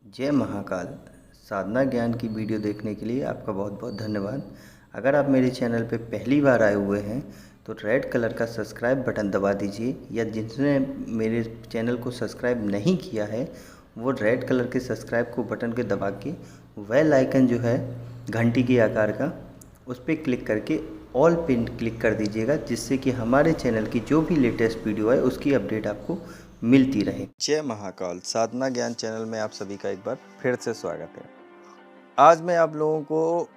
जय महाकाल। साधना ज्ञान की वीडियो देखने के लिए आपका बहुत बहुत धन्यवाद। अगर आप मेरे चैनल पे पहली बार आए हुए हैं तो रेड कलर का सब्सक्राइब बटन दबा दीजिए, या जिसने मेरे चैनल को सब्सक्राइब नहीं किया है वो रेड कलर के सब्सक्राइब को बटन के दबा के बेल आइकन जो है घंटी के आकार का, उस पर क्लिक करके ऑल पिन क्लिक कर दीजिएगा, जिससे कि हमारे चैनल की जो भी लेटेस्ट वीडियो है उसकी अपडेट आपको मिलती रहे। जय महाकाल। साधना ज्ञान चैनल में आप सभी का एक बार फिर से स्वागत है। आज मैं आप लोगों को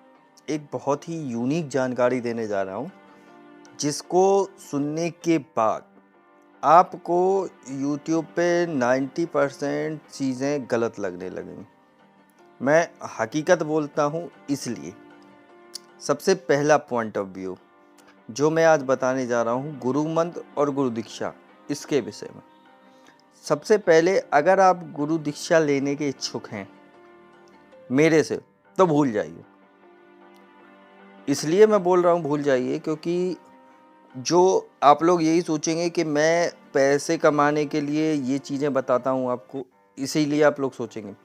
एक बहुत ही यूनिक जानकारी देने जा रहा हूँ, जिसको सुनने के बाद आपको YouTube पे 90% चीज़ें गलत लगने लगेंगी। मैं हकीकत बोलता हूँ, इसलिए सबसे पहला पॉइंट ऑफ व्यू जो मैं आज बताने जा रहा हूँ, गुरु मंत्र और गुरु दीक्षा, इसके विषय में। सबसे पहले, अगर आप गुरु दीक्षा लेने के इच्छुक हैं मेरे से, तो भूल जाइए। इसलिए मैं बोल रहा हूँ भूल जाइए, क्योंकि जो आप लोग यही सोचेंगे कि मैं पैसे कमाने के लिए ये चीज़ें बताता हूँ आपको, इसीलिए आप लोग सोचेंगे।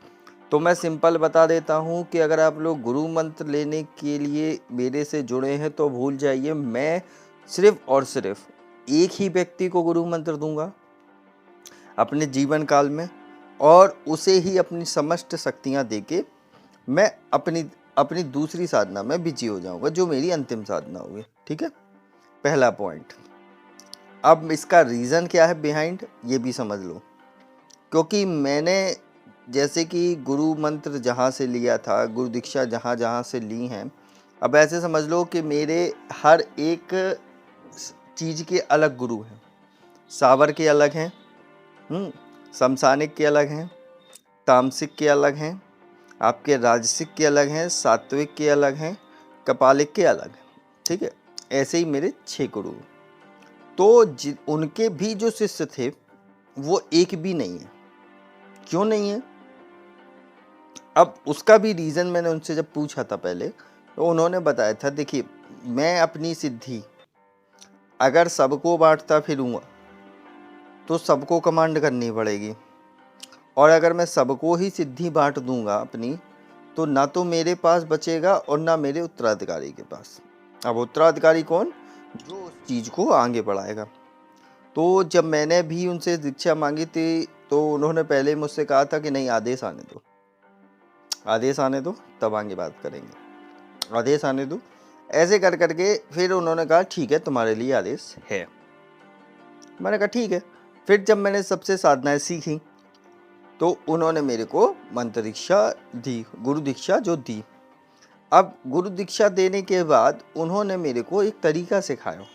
तो मैं सिंपल बता देता हूँ कि अगर आप लोग गुरु मंत्र लेने के लिए मेरे से जुड़े हैं तो भूल जाइए। मैं सिर्फ और सिर्फ एक ही व्यक्ति को गुरु मंत्र दूंगा अपने जीवन काल में, और उसे ही अपनी समस्त शक्तियाँ देके मैं अपनी दूसरी साधना में बिजी हो जाऊंगा, जो मेरी अंतिम साधना होगी। ठीक है, पहला पॉइंट। अब इसका रीज़न क्या है बिहाइंड, ये भी समझ लो। क्योंकि मैंने जैसे कि गुरु मंत्र जहाँ से लिया था, गुरु दीक्षा जहाँ जहाँ से ली हैं, अब ऐसे समझ लो कि मेरे हर एक चीज़ के अलग गुरु हैं। सावर के अलग हैं, समसानिक के अलग हैं, तामसिक के अलग हैं, आपके राजसिक के अलग हैं, सात्विक के अलग हैं, कपालिक के अलग हैं। ठीक है, ऐसे ही मेरे 6 गुरु। तो उनके भी जो शिष्य थे वो एक भी नहीं है। क्यों नहीं है? अब उसका भी रीज़न मैंने उनसे जब पूछा था पहले, तो उन्होंने बताया था, देखिए मैं अपनी सिद्धि अगर सबको बांटता फिरूँगा तो सबको कमांड करनी पड़ेगी, और अगर मैं सबको ही सिद्धि बांट दूंगा अपनी, तो ना तो मेरे पास बचेगा और ना मेरे उत्तराधिकारी के पास। अब उत्तराधिकारी कौन? जो उस चीज़ को आगे बढ़ाएगा। तो जब मैंने भी उनसे दीक्षा मांगी थी तो उन्होंने पहले मुझसे कहा था कि नहीं, आदेश आने दो, आदेश आने दो, तब आगे बात करेंगे, आदेश आने दो। ऐसे कर करके फिर उन्होंने कहा ठीक है, तुम्हारे लिए आदेश है। मैंने कहा ठीक है। फिर जब मैंने सबसे साधनाएं सीखी तो उन्होंने मेरे को मंत्र दीक्षा दी, गुरु दीक्षा जो दी। अब गुरु दीक्षा देने के बाद उन्होंने मेरे को एक तरीका सिखाया।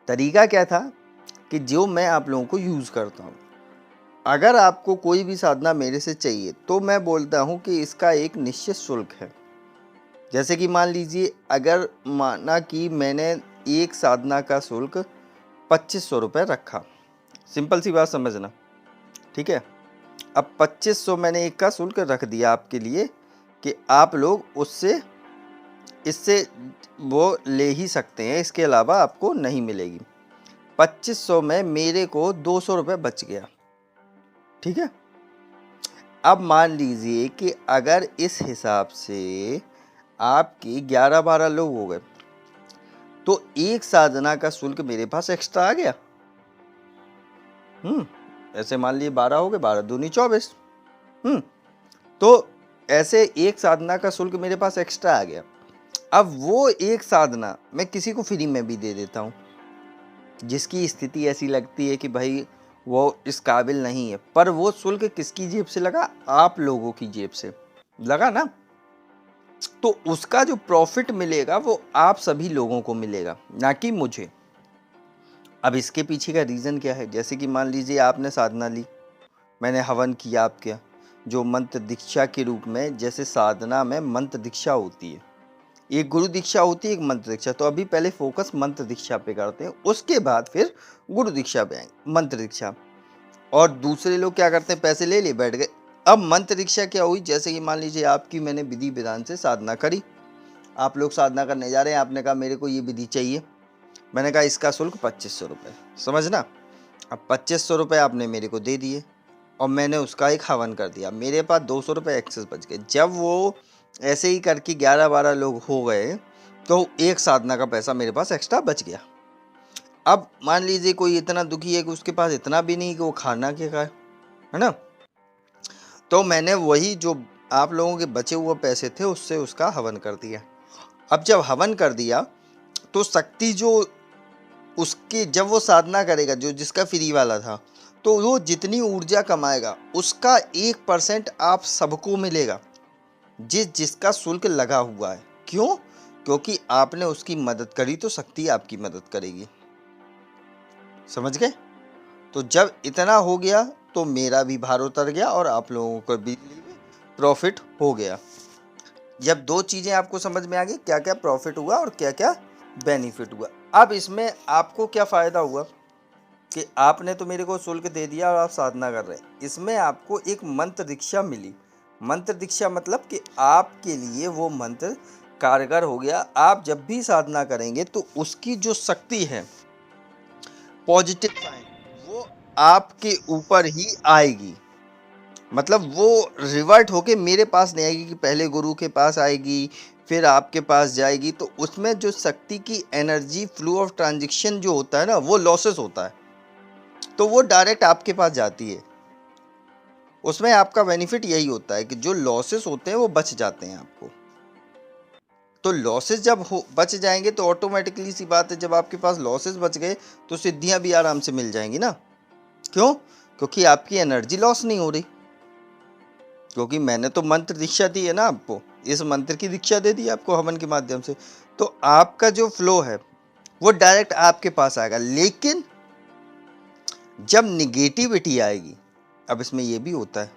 तरीका क्या था कि जो मैं आप लोगों को यूज़ करता हूँ। अगर आपको कोई भी साधना मेरे से चाहिए तो मैं बोलता हूँ कि इसका एक निश्चित शुल्क है। जैसे कि मान लीजिए, अगर माना कि मैंने एक साधना का शुल्क 2500 रुपये रखा, सिंपल सी बात समझना। ठीक है, अब 2500 मैंने एक का शुल्क रख दिया आपके लिए कि आप लोग इससे वो ले ही सकते हैं, इसके अलावा आपको नहीं मिलेगी। 2500 में मेरे को 200 रुपये बच गया। ठीक है, अब मान लीजिए कि अगर इस हिसाब से आपके 11-12 लोग हो गए तो एक साधना का शुल्क मेरे पास एक्स्ट्रा आ गया। ऐसे मान लिए 12 हो गए, 12 दूनी 24। तो ऐसे एक साधना का शुल्क मेरे पास एक्स्ट्रा आ गया। अब वो एक साधना मैं किसी को फ्री में भी दे देता हूँ, जिसकी स्थिति ऐसी लगती है कि भाई वो इस काबिल नहीं है, पर वो शुल्क किसकी जेब से लगा? आप लोगों की जेब से लगा ना। तो उसका जो प्रॉफिट मिलेगा वो आप सभी लोगों को मिलेगा, ना कि मुझे। अब इसके पीछे का रीज़न क्या है? जैसे कि मान लीजिए आपने साधना ली, मैंने हवन किया आपके, जो मंत्र दीक्षा के रूप में, जैसे साधना में मंत्र दीक्षा होती है, एक गुरु दीक्षा होती है, एक मंत्र दीक्षा। तो अभी पहले फोकस मंत्र दीक्षा पे करते हैं, उसके बाद फिर गुरु दीक्षा पे आएंगे, मंत्र दीक्षा। और दूसरे लोग क्या करते हैं, पैसे ले लिए बैठ गए। अब मंत्र दीक्षा क्या हुई? जैसे कि मान लीजिए आपकी मैंने विधि विधान से साधना करी, आप लोग साधना करने जा रहे हैं, आपने कहा मेरे को ये विधि चाहिए, मैंने कहा इसका शुल्क 2500 रुपये, समझना। अब 2500 रुपये आपने मेरे को दे दिए, और मैंने उसका एक हवन कर दिया, मेरे पास 200 रुपये एक्सेस बच गए। जब वो ऐसे ही करके 11-12 लोग हो गए तो एक साधना का पैसा मेरे पास एक्स्ट्रा बच गया। अब मान लीजिए कोई इतना दुखी है कि उसके पास इतना भी नहीं कि वो खाना क्या खाए, है ना, तो मैंने वही जो आप लोगों के बचे हुए पैसे थे उससे उसका हवन कर दिया। अब जब हवन कर दिया तो शक्ति जो उसके जब वो साधना करेगा, जो जिसका फ्री वाला था, तो वो जितनी ऊर्जा कमाएगा उसका 1% आप सबको मिलेगा, जिसका शुल्क लगा हुआ है। क्यों? क्योंकि आपने उसकी मदद करी तो शक्ति आपकी मदद करेगी। समझ गए? तो जब इतना हो गया तो मेरा भी भार उतर गया और आप लोगों को भी प्रॉफिट हो गया। जब दो चीज़ें आपको समझ में आ गई, क्या क्या प्रॉफिट हुआ और क्या क्या बेनिफिट हुआ। अब इसमें आपको क्या फ़ायदा हुआ कि आपने तो मेरे को शुल्क दे दिया और आप साधना कर रहे हैं। इसमें आपको एक मंत्र दीक्षा मिली। मंत्र दीक्षा मतलब कि आपके लिए वो मंत्र कारगर हो गया। आप जब भी साधना करेंगे तो उसकी जो शक्ति है, पॉजिटिव साइन, वो आपके ऊपर ही आएगी। मतलब वो रिवर्ट होके मेरे पास नहीं आएगी कि पहले गुरु के पास आएगी फिर आपके पास जाएगी। तो उसमें जो शक्ति की एनर्जी फ्लो ऑफ ट्रांजैक्शन जो होता है ना, वो लॉसेस होता है, तो वो डायरेक्ट आपके पास जाती है। उसमें आपका बेनिफिट यही होता है कि जो लॉसेस होते हैं वो बच जाते हैं आपको। तो लॉसेस जब बच जाएंगे तो ऑटोमेटिकली सी बात है, जब आपके पास लॉसेस बच गए तो सिद्धियां भी आराम से मिल जाएंगी ना। क्यों? क्योंकि आपकी एनर्जी लॉस नहीं हो रही। क्योंकि मैंने तो मंत्र दीक्षा दी है ना आपको, इस मंत्र की दीक्षा दे दी आपको हवन के माध्यम से, तो आपका जो फ्लो है वो डायरेक्ट आपके पास आएगा। लेकिन जब निगेटिविटी आएगी, अब इसमें ये भी होता है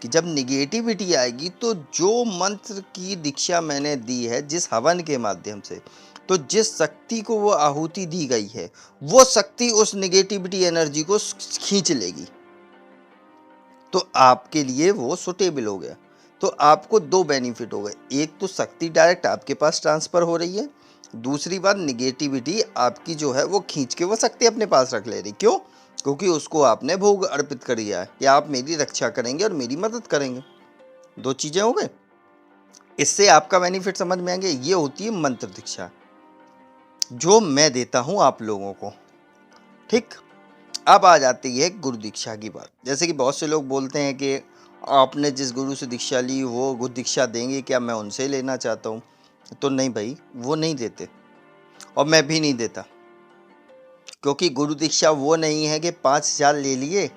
कि जब निगेटिविटी आएगी तो जो मंत्र की दीक्षा मैंने दी है जिस हवन के माध्यम से, तो जिस शक्ति को वो आहुति दी गई है, वो शक्ति उस निगेटिविटी एनर्जी को खींच लेगी। तो आपके लिए वो सुटेबल हो गया। तो आपको दो बेनिफिट हो गए, एक तो शक्ति डायरेक्ट आपके पास ट्रांसफर हो रही है, दूसरी बात निगेटिविटी आपकी जो है वो खींच के वो शक्ति अपने पास रख ले रही। क्यों? क्योंकि उसको आपने भोग अर्पित कर दिया है कि आप मेरी रक्षा करेंगे और मेरी मदद करेंगे। दो चीजें हो गई, इससे आपका बेनिफिट समझ में आएंगे। ये होती है मंत्र दीक्षा जो मैं देता हूं आप लोगों को। ठीक, अब आ जाती है गुरु दीक्षा की बात। जैसे कि बहुत से लोग बोलते हैं कि आपने जिस गुरु से दीक्षा ली वो गुरु दीक्षा देंगे क्या, मैं उनसे लेना चाहता हूँ। तो नहीं भाई, वो नहीं देते और मैं भी नहीं देता। क्योंकि गुरु दीक्षा वो नहीं है कि 5,000 ले लिए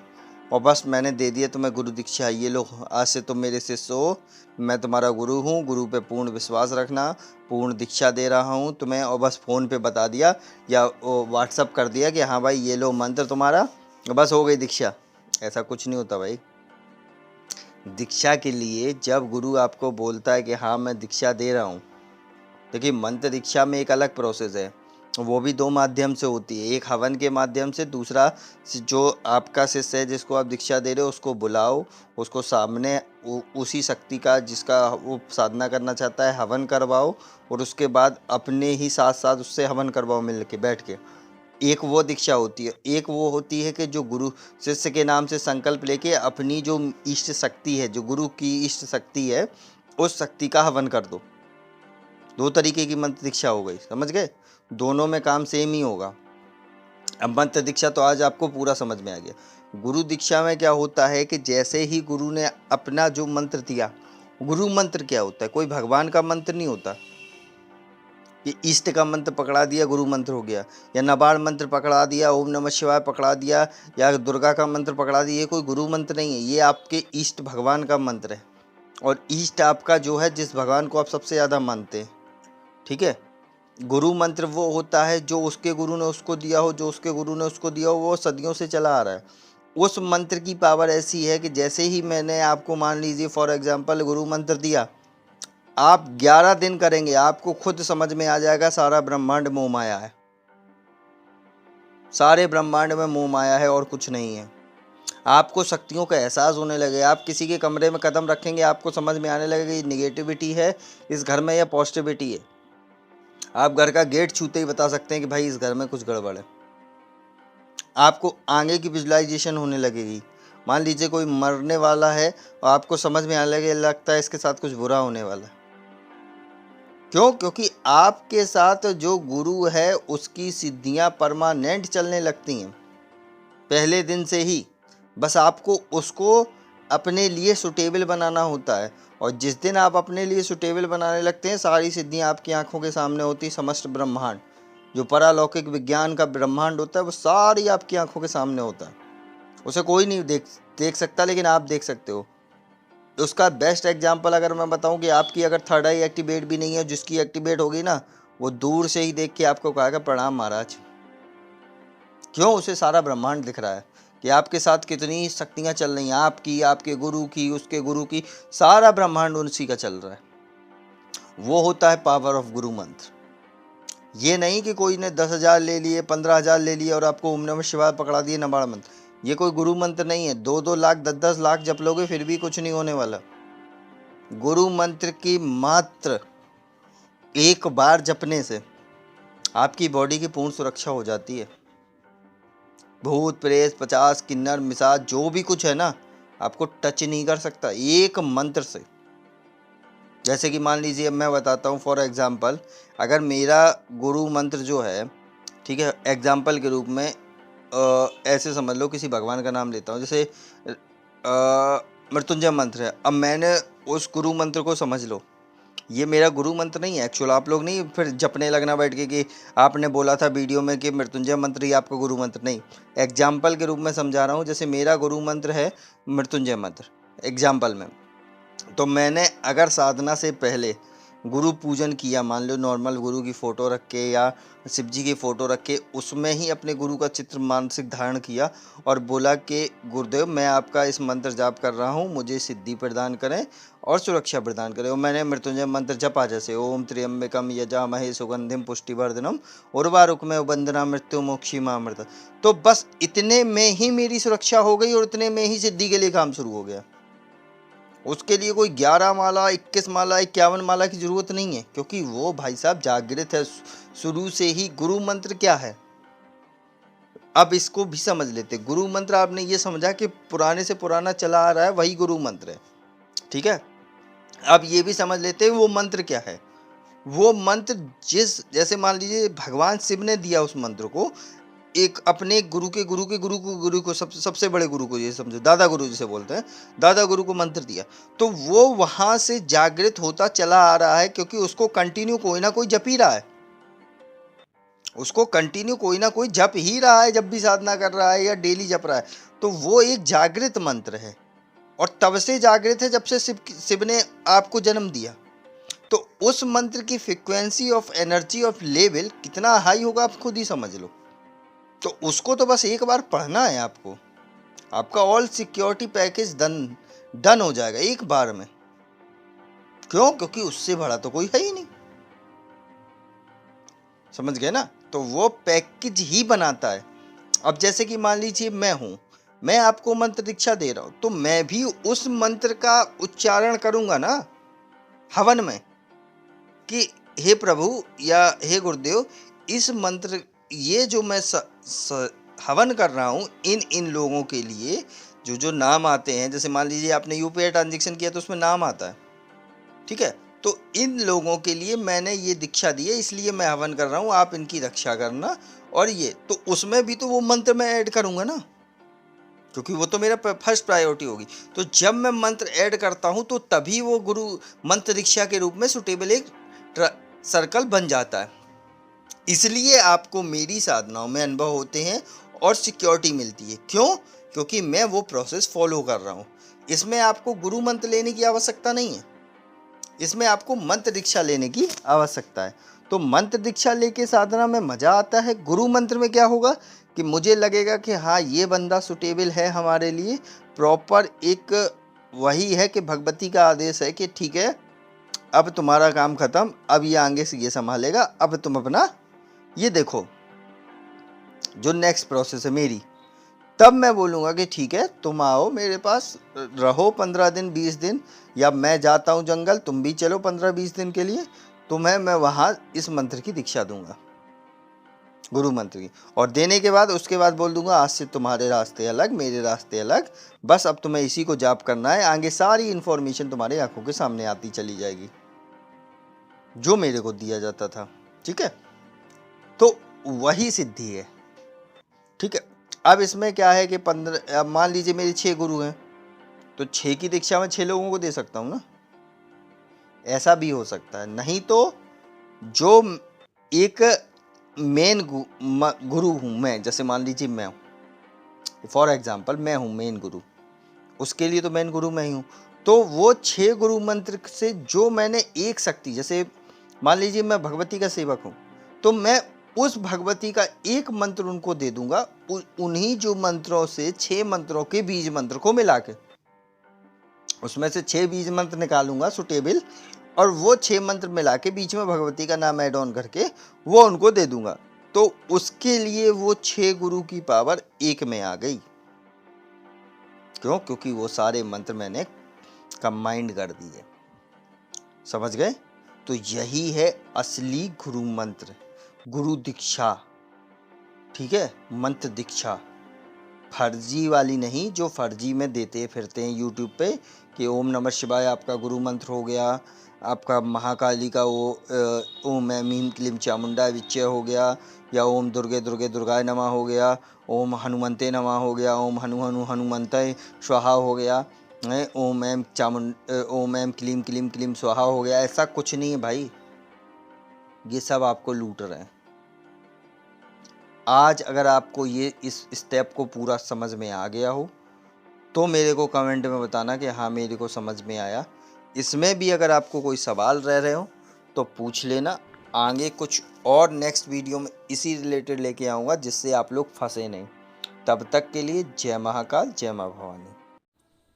और बस मैंने दे दिया तुम्हें गुरु दीक्षा, ये लो आज से तुम मेरे शिष्य हो, मैं तुम्हारा गुरु हूँ, गुरु पे पूर्ण विश्वास रखना, पूर्ण दीक्षा दे रहा हूँ तुम्हें, और बस फ़ोन पे बता दिया या व्हाट्सअप कर दिया कि हाँ भाई ये लो मंत्र तुम्हारा, बस हो गई दीक्षा। ऐसा कुछ नहीं होता भाई। दीक्षा के लिए जब गुरु आपको बोलता है कि हाँ मैं दीक्षा दे रहा हूँ, देखिए मंत्र दीक्षा में एक अलग प्रोसेस है, वो भी दो माध्यम से होती है, एक हवन के माध्यम से, दूसरा जो आपका शिष्य है जिसको आप दीक्षा दे रहे हो उसको बुलाओ, उसको सामने उसी शक्ति का जिसका वो साधना करना चाहता है हवन करवाओ, और उसके बाद अपने ही साथ साथ उससे हवन करवाओ मिल के बैठ के। एक वो दीक्षा होती है, एक वो होती है कि जो गुरु शिष्य के नाम से संकल्प लेके अपनी जो इष्ट शक्ति है, जो गुरु की इष्ट शक्ति है, उस शक्ति का हवन कर दो। दो तरीके की मंत्र दीक्षा हो गई, समझ गए? दोनों में काम सेम ही होगा। अब मंत्र दीक्षा तो आज आपको पूरा समझ में आ गया। गुरु दीक्षा में क्या होता है कि जैसे ही गुरु ने अपना जो मंत्र दिया, गुरु मंत्र क्या होता है, कोई भगवान का मंत्र नहीं होता कि इष्ट का मंत्र पकड़ा दिया गुरु मंत्र हो गया, या नबाड़ मंत्र पकड़ा दिया, ओम नमः शिवाय पकड़ा दिया, या दुर्गा का मंत्र पकड़ा दिया। ये कोई गुरु मंत्र नहीं है, ये आपके इष्ट भगवान का मंत्र है। और इष्ट आपका जो है जिस भगवान को आप सबसे ज़्यादा मानते हैं, ठीक है। गुरु मंत्र वो होता है जो उसके गुरु ने उसको दिया हो, जो उसके गुरु ने उसको दिया हो, वो सदियों से चला आ रहा है। उस मंत्र की पावर ऐसी है कि जैसे ही मैंने आपको मान लीजिए फॉर एग्जांपल गुरु मंत्र दिया, आप 11 दिन करेंगे, आपको खुद समझ में आ जाएगा सारा ब्रह्मांड मोह माया है, सारे ब्रह्मांड में मोह माया है और कुछ नहीं है। आपको शक्तियों का एहसास होने लगे, आप किसी के कमरे में कदम रखेंगे आपको समझ में आने लगेगा ये निगेटिविटी है इस घर में या पॉजिटिविटी है। आप घर का गेट छूते ही बता सकते हैं कि भाई इस घर में कुछ गड़बड़ है। आपको आगे की विजुलाइजेशन होने लगेगी, मान लीजिए कोई मरने वाला है और आपको समझ में आने लगे, लगता है इसके साथ कुछ बुरा होने वाला है। क्यों? क्योंकि आपके साथ जो गुरु है उसकी सिद्धियां परमानेंट चलने लगती हैं पहले दिन से ही। बस आपको उसको अपने लिए सुटेबल बनाना होता है, और जिस दिन आप अपने लिए सुटेबल बनाने लगते हैं, सारी सिद्धियां आपकी आंखों के सामने होती। समस्त ब्रह्मांड, जो परालौकिक विज्ञान का ब्रह्मांड होता है, वो सारी आपकी आंखों के सामने होता है। उसे कोई नहीं देख सकता, लेकिन आप देख सकते हो। उसका बेस्ट एग्जाम्पल अगर मैं बताऊं कि आपकी अगर थर्ड आई एक्टिवेट भी नहीं है, जिसकी एक्टिवेट होगी ना, वो दूर से ही देख के आपको कहेगा प्रणाम महाराज। क्यों? उसे सारा ब्रह्मांड दिख रहा है कि आपके साथ कितनी शक्तियां चल रही हैं, आपकी, आपके गुरु की, उसके गुरु की, सारा ब्रह्मांड उसी का चल रहा है। वो होता है पावर ऑफ गुरु मंत्र। ये नहीं कि कोई ने 10,000 ले लिए, 15,000 ले लिए और आपको ओम नमः शिवाय पकड़ा दिए नबाड़ मंत्र। ये कोई गुरु मंत्र नहीं है। 2-2 लाख 10-10 लाख जप लोगे फिर भी कुछ नहीं होने वाला। गुरु मंत्र की मात्र एक बार जपने से आपकी बॉडी की पूर्ण सुरक्षा हो जाती है। भूत प्रेत 50 किन्नर मिसाज जो भी कुछ है ना, आपको टच नहीं कर सकता एक मंत्र से। जैसे कि मान लीजिए मैं बताता हूँ फॉर एग्जांपल, अगर मेरा गुरु मंत्र जो है, ठीक है, एग्जांपल के रूप में ऐसे समझ लो, किसी भगवान का नाम लेता हूँ, जैसे मृत्युंजय मंत्र है। अब मैंने उस गुरु मंत्र को, समझ लो ये मेरा गुरु मंत्र नहीं है एक्चुअल। आप लोग नहीं फिर जपने लगना बैठ के कि आपने बोला था वीडियो में कि मृत्युंजय मंत्र ही आपका गुरु मंत्र। नहीं, एग्जाम्पल के रूप में समझा रहा हूँ। जैसे मेरा गुरु मंत्र है मृत्युंजय मंत्र एग्जाम्पल में, तो मैंने अगर साधना से पहले गुरु पूजन किया, मान लो नॉर्मल गुरु की फ़ोटो रख के या शिव जी की फ़ोटो रख के, उसमें ही अपने गुरु का चित्र मानसिक धारण किया और बोला कि गुरुदेव मैं आपका इस मंत्र जाप कर रहा हूँ, मुझे सिद्धि प्रदान करें और सुरक्षा प्रदान करें। और मैंने मृत्युंजय मंत्र जपा, जैसे ओम त्र्यंबकम यजामहे सुगंधिम पुष्टिवर्धनम उर्वारुकमेव वंदना मृत्यु मोक्षीमामृत। तो बस इतने में ही मेरी सुरक्षा हो गई और इतने में ही सिद्धि के लिए काम शुरू हो गया। उसके लिए कोई 11 माला, 21 माला, 51 माला की जरूरत नहीं है, क्योंकि वो भाई साहब जागृत है शुरू से ही। गुरु मंत्र क्या है, अब इसको भी समझ लेते। गुरु मंत्र आपने ये समझा कि पुराने से पुराना चला आ रहा है, वही गुरु मंत्र है, ठीक है। अब ये भी समझ लेते वो मंत्र क्या है। वो मंत्र जैसे मान लीजिए भगवान शिव ने दिया उस मंत्र को, एक अपने गुरु को सबसे बड़े गुरु को, ये समझो दादा गुरु जिसे बोलते हैं, दादा गुरु को मंत्र दिया, तो वो वहां से जागृत होता चला आ रहा है, क्योंकि उसको कंटिन्यू कोई ना कोई जप ही रहा है। उसको कंटिन्यू कोई ना कोई जप ही रहा है, जब भी साधना कर रहा है या डेली जप रहा है, तो वो एक जागृत मंत्र है। और तब से जागृत है जब से शिव ने आपको जन्म दिया। तो उस मंत्र की frequency of energy of level कितना हाई होगा आप खुद ही समझ लो। तो उसको तो बस एक बार पढ़ना है आपको, आपका ऑल सिक्योरिटी पैकेज डन हो जाएगा एक बार में। क्यों? क्योंकि उससे बड़ा तो कोई है ही नहीं, समझ गए ना। तो वो पैकेज ही बनाता है। अब जैसे कि मान लीजिए मैं हूं, मैं आपको मंत्र दीक्षा दे रहा हूं, तो मैं भी उस मंत्र का उच्चारण करूंगा ना हवन में कि हे प्रभु या हे गुरुदेव, इस मंत्र, ये जो मैं हवन कर रहा हूँ इन लोगों के लिए, जो नाम आते हैं, जैसे मान लीजिए आपने यूपीआई ट्रांजेक्शन किया तो उसमें नाम आता है, ठीक है, तो इन लोगों के लिए मैंने ये दीक्षा दी है, इसलिए मैं हवन कर रहा हूँ, आप इनकी रक्षा करना। और ये तो उसमें भी तो वो मंत्र मैं ऐड करूंगा ना, क्योंकि वो तो मेरा फर्स्ट प्रायोरिटी होगी। तो जब मैं मंत्र ऐड करता हूँ तो तभी वो गुरु मंत्र दीक्षा के रूप में सुटेबल एक सर्कल बन जाता है। इसलिए आपको मेरी साधनाओं में अनुभव होते हैं और सिक्योरिटी मिलती है। क्यों? क्योंकि मैं वो प्रोसेस फॉलो कर रहा हूँ। इसमें आपको गुरु मंत्र लेने की आवश्यकता नहीं है, इसमें आपको मंत्र दीक्षा लेने की आवश्यकता है। तो मंत्र दीक्षा लेके साधना में मजा आता है। गुरु मंत्र में क्या होगा कि मुझे लगेगा कि हाँ ये बंदा सुटेबल है हमारे लिए, प्रॉपर एक वही है कि भगवती का आदेश है कि ठीक है अब तुम्हारा काम खत्म, अब ये आगे से ये संभालेगा, अब तुम अपना ये देखो जो नेक्स्ट प्रोसेस है मेरी। तब मैं बोलूँगा कि ठीक है तुम आओ मेरे पास, रहो 15 दिन 20 दिन, या मैं जाता हूँ जंगल, तुम भी चलो 15-20 दिन के लिए, तुम्हें मैं वहाँ इस मंत्र की दीक्षा दूंगा। गुरु मंत्र की। और देने के बाद उसके बाद बोल दूंगा आज से तुम्हारे रास्ते अलग, मेरे रास्ते अलग, बस अब तुम्हें इसी को जाप करना है, आगे सारी इन्फॉर्मेशन तुम्हारे आंखों के सामने आती चली जाएगी जो मेरे को दिया जाता था। ठीक है, तो वही सिद्धि है। ठीक है, अब इसमें क्या है कि 15, अब मान लीजिए मेरे 6 गुरु हैं, तो 6 की दीक्षा मैं 6 लोगों को दे सकता हूँ ना, ऐसा भी हो सकता है। नहीं तो जो एक मेन गुरु हूँ मैं, जैसे मान लीजिए मैं हूँ, फॉर एग्जाम्पल मैं हूँ मेन गुरु, उसके लिए तो मेन गुरु मैं ही हूँ। तो वो 6 गुरु मंत्र से जो मैंने एक शक्ति, जैसे मान लीजिए मैं भगवती का सेवक हूँ, तो मैं उस भगवती का एक मंत्र उनको दे दूंगा, उन्हीं जो मंत्रों से 6 मंत्रों के बीज मंत्र को मिला के उसमें से 6 बीज मंत्र निकालूंगा सुटेबल, और वो 6 मंत्र मिला के बीच में भगवती का नाम ऐड ऑन करके वो उनको दे दूंगा। तो उसके लिए वो 6 गुरु की पावर एक में आ गई। क्यों? क्योंकि वो सारे मंत्र मैंने कंबाइंड कर दिए। समझ गए? तो यही है असली गुरु मंत्र, गुरु दीक्षा। ठीक है, मंत्र दीक्षा, फर्जी वाली नहीं जो फर्जी में देते फिरते हैं यूट्यूब पे कि ओम नमः शिवाय आपका गुरु मंत्र हो गया, आपका महाकाली का वो ओम ऐं ह्रीं क्लीं चामुंडा विच्य हो गया, या ओम दुर्गे दुर्गे दुर्गाय नमः हो गया, ओम हनुमंते नमः हो गया, ओम हनुमंतय स्वाहा हो गया, ओम ऐं क्लीं क्लीं क्लीं स्वाहा हो गया। ऐसा कुछ नहीं है भाई, ये सब आपको लूट रहे हैं। आज अगर आपको ये इस स्टेप को पूरा समझ में आ गया हो तो मेरे को कमेंट में बताना कि हाँ मेरे को समझ में आया। इसमें भी अगर आपको कोई सवाल रह रहे हो तो पूछ लेना, आगे कुछ और नेक्स्ट वीडियो में इसी रिलेटेड लेके आऊँगा जिससे आप लोग फंसे नहीं। तब तक के लिए जय महाकाल, जय माँ भवानी।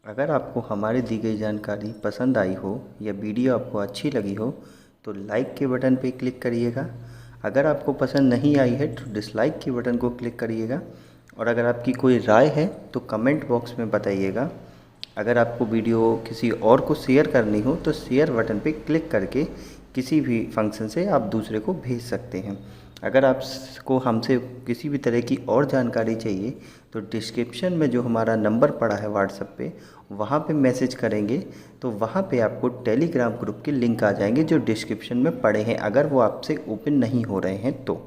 अगर आपको हमारी दी गई जानकारी पसंद आई हो या वीडियो आपको अच्छी लगी हो तो लाइक के बटन पर क्लिक करिएगा। अगर आपको पसंद नहीं आई है तो डिसलाइक के बटन को क्लिक करिएगा। और अगर आपकी कोई राय है तो कमेंट बॉक्स में बताइएगा। अगर आपको वीडियो किसी और को शेयर करनी हो तो शेयर बटन पर क्लिक करके किसी भी फंक्शन से आप दूसरे को भेज सकते हैं। अगर आपको हमसे किसी भी तरह की और जानकारी चाहिए तो डिस्क्रिप्शन में जो हमारा नंबर पड़ा है व्हाट्सएप पे, वहाँ पे मैसेज करेंगे तो वहाँ पे आपको टेलीग्राम ग्रुप के लिंक आ जाएंगे जो डिस्क्रिप्शन में पड़े हैं, अगर वो आपसे ओपन नहीं हो रहे हैं तो।